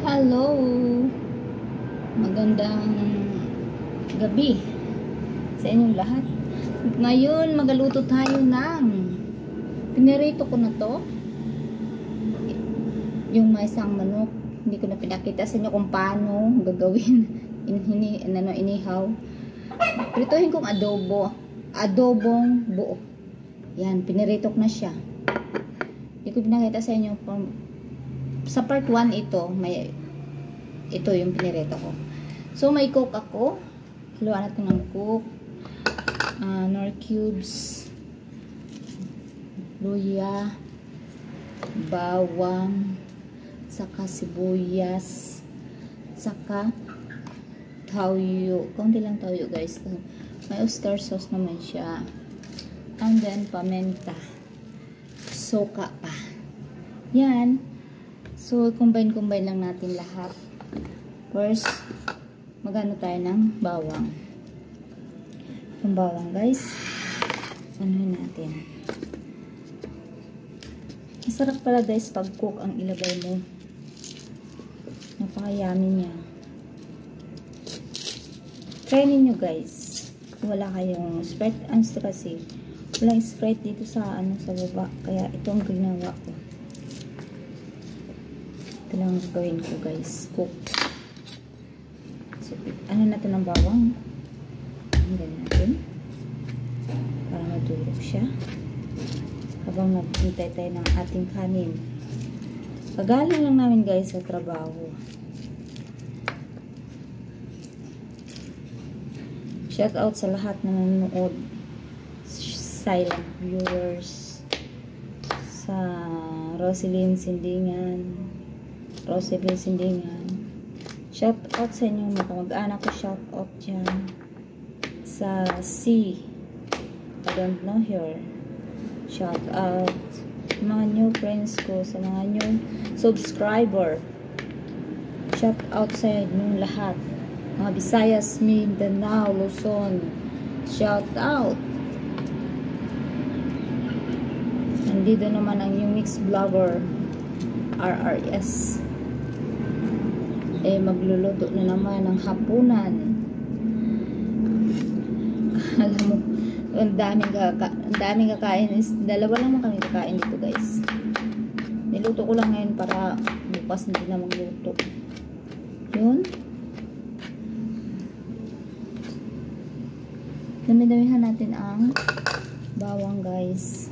Hello! Magandang gabi sa inyong lahat. Ngayon, magaluto tayo ng pinirito ko na to. Yung may isang manok. Hindi ko na pinakita sa inyo kung paano gagawin. Inihaw. Prituhin kong adobo. Adobong buo. Yan, pinirito ko na siya. Hindi ko pinakita sa inyo sa part 1 ito yung pinirito ko. So may cook ako. Haluan natin ng cook, nor cubes, luya, bawang, saka sibuyas, saka toyo. Kaunti lang toyo, guys. May oyster sauce naman siya. And then paminta. Suka pa. Yan. So, combine lang natin lahat. First, magano tayo ng bawang. Yung bawang, guys. Anuhin natin. Masarap pala, guys, pag cook ang ilagay mo. Napaka-yummy niya. Try ninyo, guys. Wala kayong Sprite. Kasi walang Sprite dito sa baba. Kaya ito ang ginawa ko. Ito lang gawin ko, guys. Cook. So, natin ang bawang. Hanggang natin. Para madurog siya. Habang naghintay tayo ng ating kanin. Pagaling lang namin, guys, sa trabaho. Shout out sa lahat na nanonood. Silent viewers. Sa Roselyn Sindingan. Shout out sa inyo mga kamag-anak ko. Shout out dyan sa C. I don't know her. Shout out mga new friends ko, sa mga new subscriber. Shout out sa inyong lahat, mga Visayas, Mindanao, Luzon. Shout out. Nandito naman ang new mix vlogger RRS. Magluluto na naman ng hapunan. Alam mo, ang daming kakain. Dalawa lang kami kakain dito, guys. Niluto ko lang ngayon para bukas hindi na magluto. Yun. Dami-damihan natin ang bawang, guys.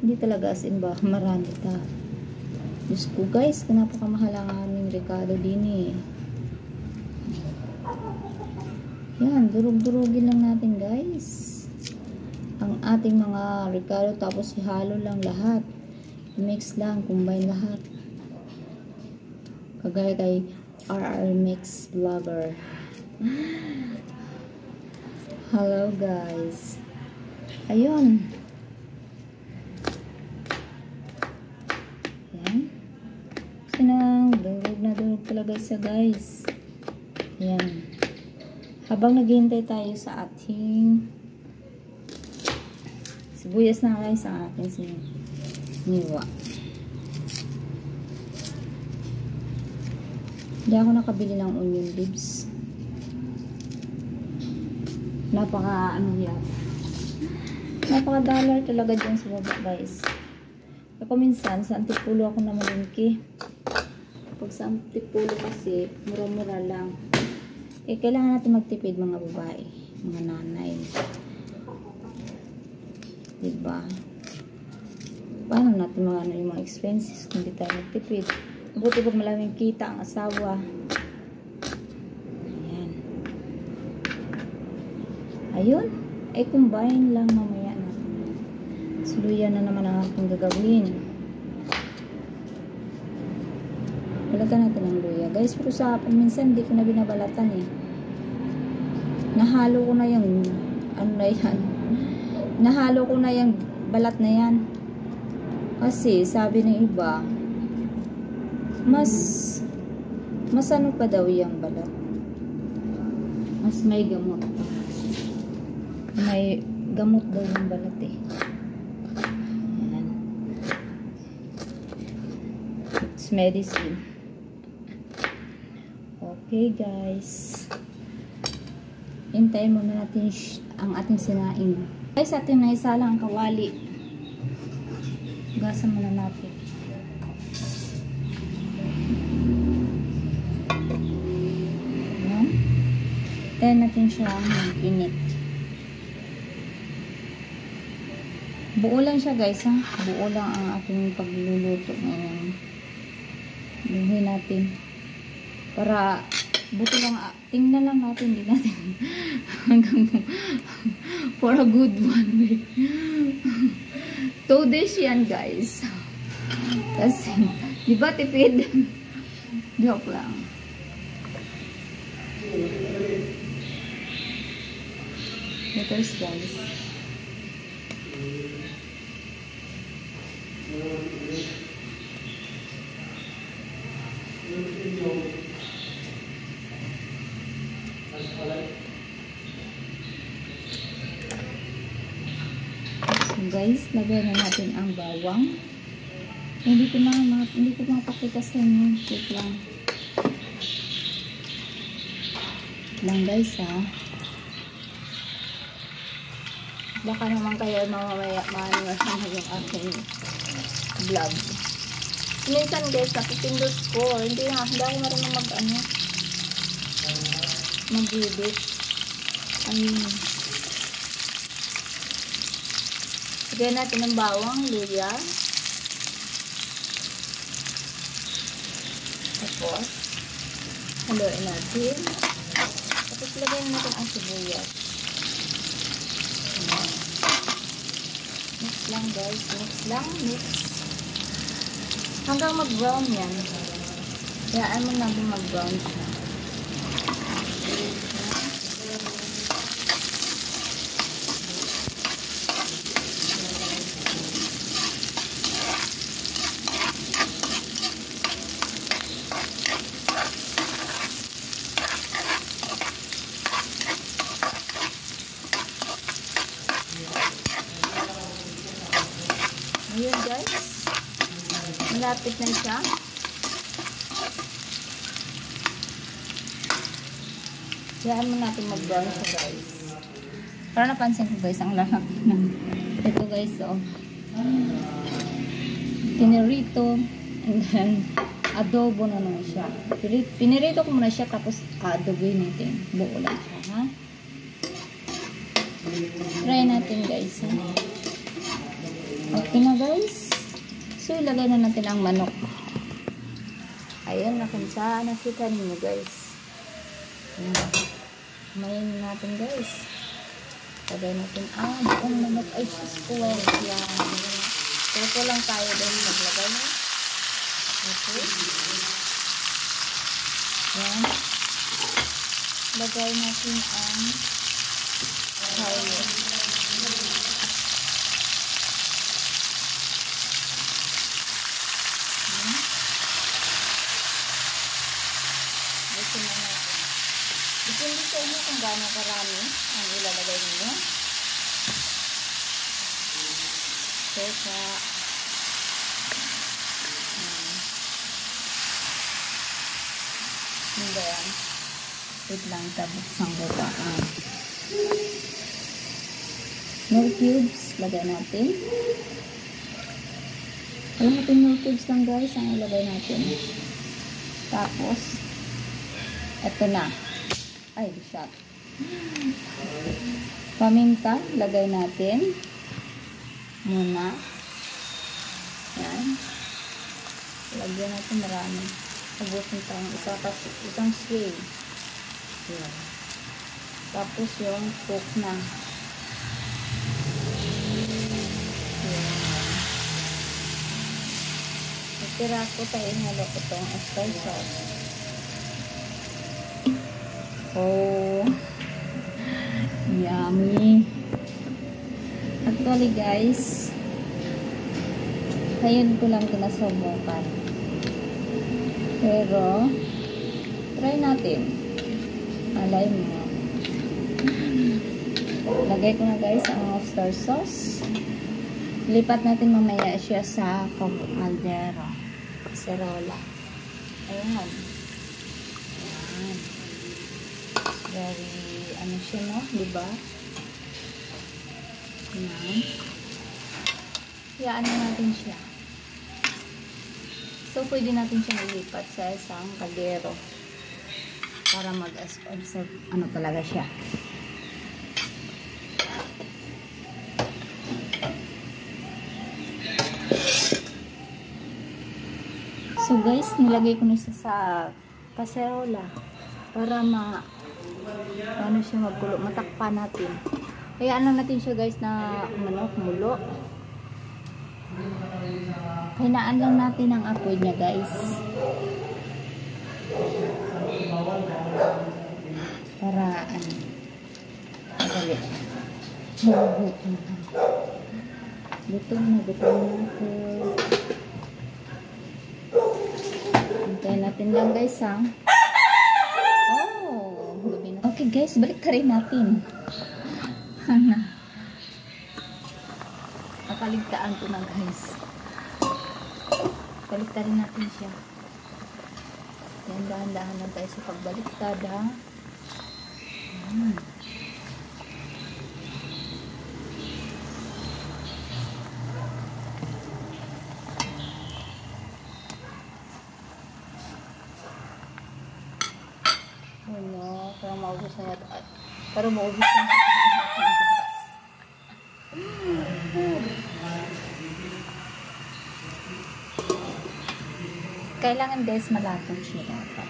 Hindi talaga as in ba, marami ta. Diyos ko, guys, napakamahal ang aming rekado din eh. Yan, durug-durugin lang natin, guys. Ang ating mga rekado, tapos ihalo lang lahat. Mix lang, combine lahat. Kagaya kay RR Mix Vlogger. Hello, guys. Ayun. Durog talaga siya, guys. Yan. Habang naghihintay tayo sa ating sibuyas na, guys, ang ating siniwa. Hindi ako nakabili ng onion leaves. Napaka-dollar talaga dyan sa baba, guys. Ako minsan, sa Antipulo ako namalingki. Pag sa Antipulo kasi, mura-mura lang. Kailangan natin magtipid, mga babae, mga nanay. Diba? Paano natin yung mga expenses kung di tayo magtipid? Mabuti pag malaming kita ang asawa. Ayan. Ayun. Combine lang mamaya natin. Suluyan na naman ang aking gagawin. Balatan natin ang luya, guys. Pero minsan hindi ko na binabalatan eh. Nahalo ko na yung nahalo ko na yung balat na yan. Kasi sabi ng iba, mas ano pa daw yung balat. Mas may gamot pa. May gamot daw yung balat eh. It's medicine. Okay guys. Hintayin muna natin ang ating sinaing. Guys, atin na isa lang ang kawali. Gasan muna natin. Ayan. Hintayin natin siya mag-init. Buo lang siya guys ha. Buo lang ang ating pagluluto ngayon. Buhin natin. Para buto lang. Tingnan lang natin. Hindi natin hanggang for a good 1 week. 2 days yan guys. Kasi di ba tipid? Joke lang. Letters guys. So guys, lagyan na natin ang bawang. Hindi ko mapakita sa inyo. Wait lang. Lang guys ha. Baka naman kayo mamamaya maano yung aking vlog. Minsan guys, napipindot ko. Hindi ako marunong mag-edit. Ayun. Lagyan natin ng bawang, luya. Tapos, haluin natin. Tapos, lagyan natin ang sibuyas. Mix lang guys. Mix. Hanggang mag-brown yan. Hayaan mo natin mag-brown siya. Ayan guys. Malapit na siya. Hayaan mo natin mag-brown siya guys. Para napansin ko guys, ang lalaki ng ito guys, oh. Pinirito and then adobo na naman siya. Pinirito ko muna siya tapos adoboy natin. Buo lang siya, ha? Try natin guys, ha? Okay na guys. So, ilagay na natin ang manok. Ayan, nakita ninyo guys. Mayin natin guys. Ilagay natin ang buong manok. Ay, sus ko. Yan. Ito lang tayo din maglagay na. Okay. Yan. Lagay natin ang carrot. Depende sa inyo kung gaano karami ang ilalagay ninyo. Teka. Hindi yan. Wait lang, tabuksan ko pa. Milk cubes, lagay natin. Kalahating milk cubes lang guys ang ilagay natin. Tapos, eto na. Ay, shot. Paminta, lagay natin. Muna. Yan. Lagyan natin marami. Ubusin tayo isang sway. Yan. Tapos yung cook na. Yan. Itira ko tayo halo ko itong oyster sauce. Oh, yummy. Actually guys, ngayon ko lang kinasubukan. Pero, try natin. Alay mo. Lagay ko na guys ang oyster sauce. Lipat natin mamaya siya sa caldero. Kasi kaserola. Ayan. Ayan. Very, ano siya, no? Diba? Ayan. Hayaan natin siya. So, pwede natin siya nilipat sa isang kaldero para mag-absorb ano talaga siya. So guys, nilagay ko na siya sa kaserola para ano siya magkulo, matakpan natin. Hayaan lang natin siya guys na kumulo. Hinaan lang natin ang apoy niya guys. Para madali. Gutom na ako. Hintayin natin lang guys ha. Oh, gabi na. Okay guys, balik ka rin natin. Nakaligtaan ko na guys. Baliktarin natin siya. Yan, dahan-dahan lang tayo sa pagbaliktad ha. Ano, para maubos na natin. Para maubos na natin. Kailangan guys malapong siya dapat.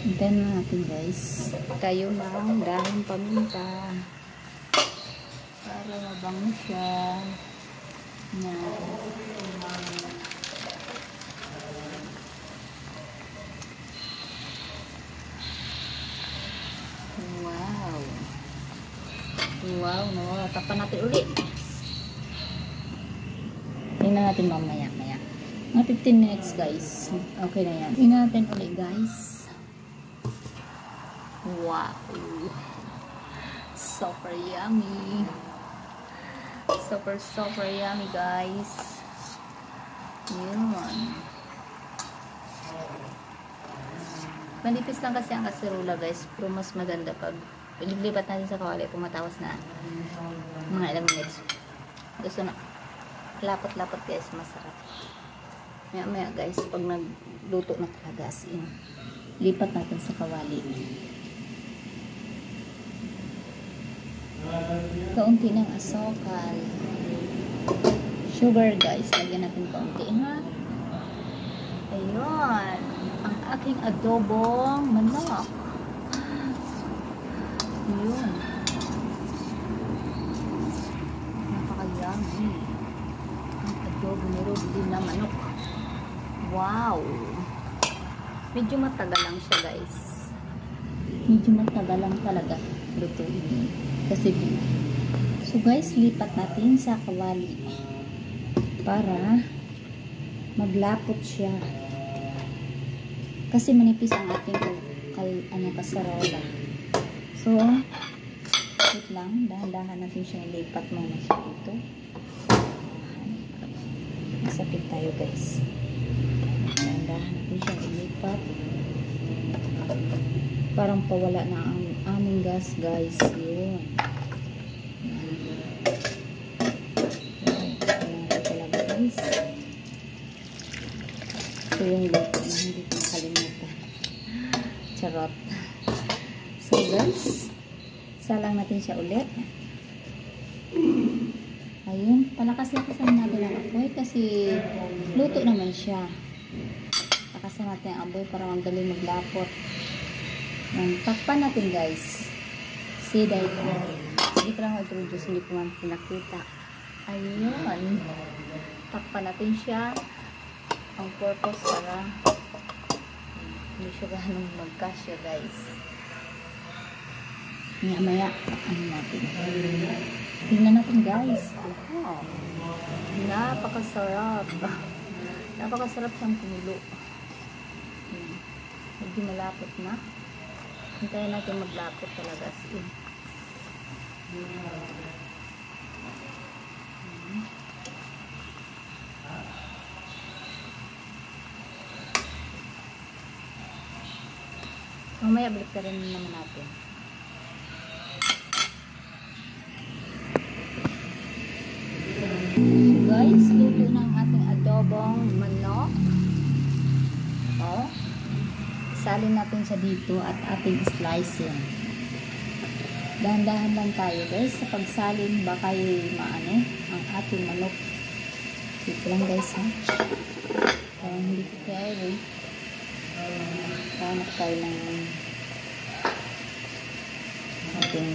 Hintayin na natin guys. Kayo ng dahon paminta para mabango siya. Wow. Wow, no. Tapan natin ulit. Tingnan natin mamaya. Mga 15 minutes guys. Okay na yan. Tingnan natin ulit guys. Wow. Super yummy. Super yummy guys. Yun. Manipis lang kasi ang kaserola guys. Pero mas maganda pag ilipat natin sa kawali. Pumatawas na mga ilang minutes. Gusto na. Lapat-lapat guys. Masarap. Maya guys. Pag nagluto na talaga lipat natin sa kawali. Kaunti ng asukal. Sugar guys. Lagyan natin kaunti ha. Ayun. Ang aking adobong manok. Ayun. Napaka-yummy. Ang adobo ni Ruby na manok. Wow. Medyo matagal lang siya guys. Medyo matagal lang talaga lutuin. Kasi so guys, lipat natin sa kawali para maglapot siya. Kasi manipis ang ating kaserola. So, wait lang. Dahan-dahan natin siya ilipat muna siya dito. Masapit tayo guys. Dahan-dahan natin siya ilipat. Parang pawala na ang aming gas guys. Yun. Ayan talaga guys. Ito yung luto na hindi ko nakalimutan. Charot. So guys, salang natin siya ulit. Ayun, palakas-lakasan natin ang apoy kasi luto naman siya. Lakasan natin ang apoy para magaling maglapot. Takpan natin guys. See that hindi ko lang introduce, hindi ko man pinakita. Ayun. Takpan natin siya. Ang purpose para hindi siya ganun magkasya guys. Maya ano natin. Tingnan natin guys. Wow. Napakasarap. Napakasarap siyang kumulo. Medyo malapot na. Hintayin natin maglapot talaga. Mamaya balik ka rin naman natin. So guys, luto na ang ating adobong manok. Oh, salin natin siya dito at ating slicing. Dahan-dahan lang tayo guys sa pagsalin, baka maano ang ating manok. Dito lang guys ha. Kaya hindi ko kaya hanap tayo ng ating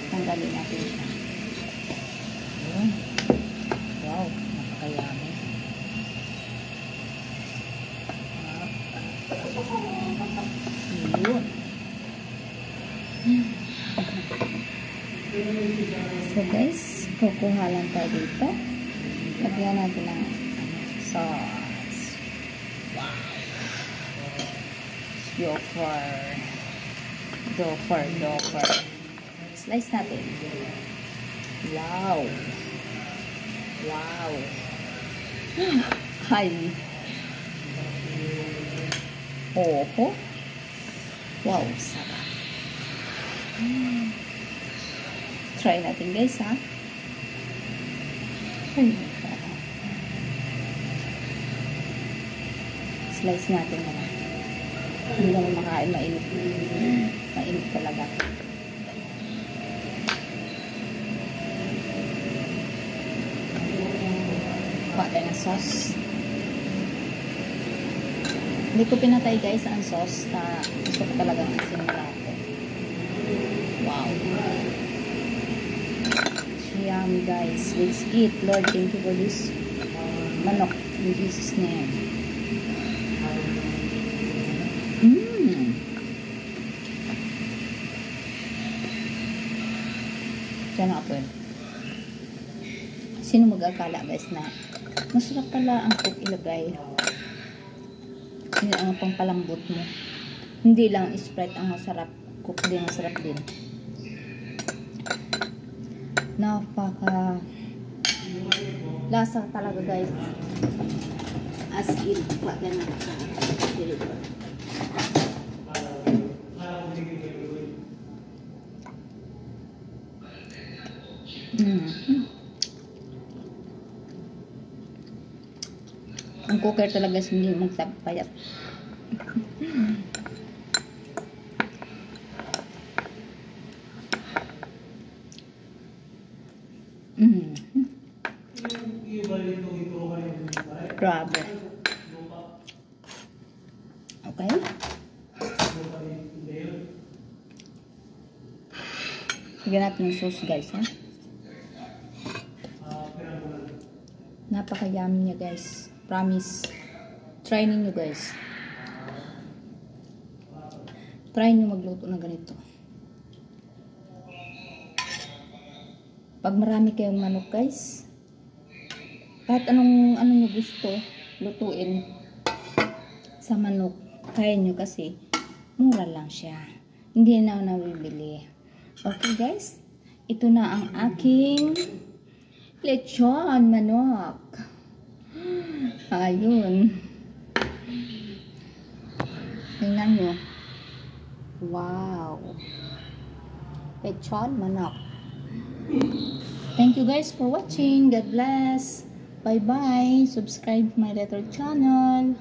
tanggalin natin siya. Ayan. Wow, napakayami. Yun. So guys, kukuha lang tayo dito. Lagyan natin ng sauce. Wow. Gopher. Slice natin. Wow. Hi. Oho. Wow, sarap. Try natin guys ha. Slice natin na. Hindi naman makain, mainit. Mainit talaga. Kuha ng sauce. Hindi ko pinatay guys ang sauce na gusto ko talagang asin natin. Wow. Yummy guys. Let's eat. Lord, thank you for this manok in Jesus' name. Diyan ako eh. Sino mag-akala guys na masarap pala ang cook ilagay. Hindi ang pampalambot mo. Hindi lang Sprite ang masarap. Cook din masarap din. Napaka lasa talaga guys. As in, wala na sa deliver. Ang cooker talaga hindi magtapayat. Grabe. Okay. Lagyan natin ng sauce guys ha. Napaka-yummy niya guys. Promise. Try ninyo guys. Try nyo magluto na ganito. Pag marami kayong manok guys, kahit anong nyo gusto lutuin sa manok, kaya nyo kasi mura lang siya. Hindi na nabibili. Okay guys, ito na ang aking lechon manok. Ayun. Tingnan nyo. Wow. Lechon manok. Thank you guys for watching. God bless. Bye bye. Subscribe to my little channel.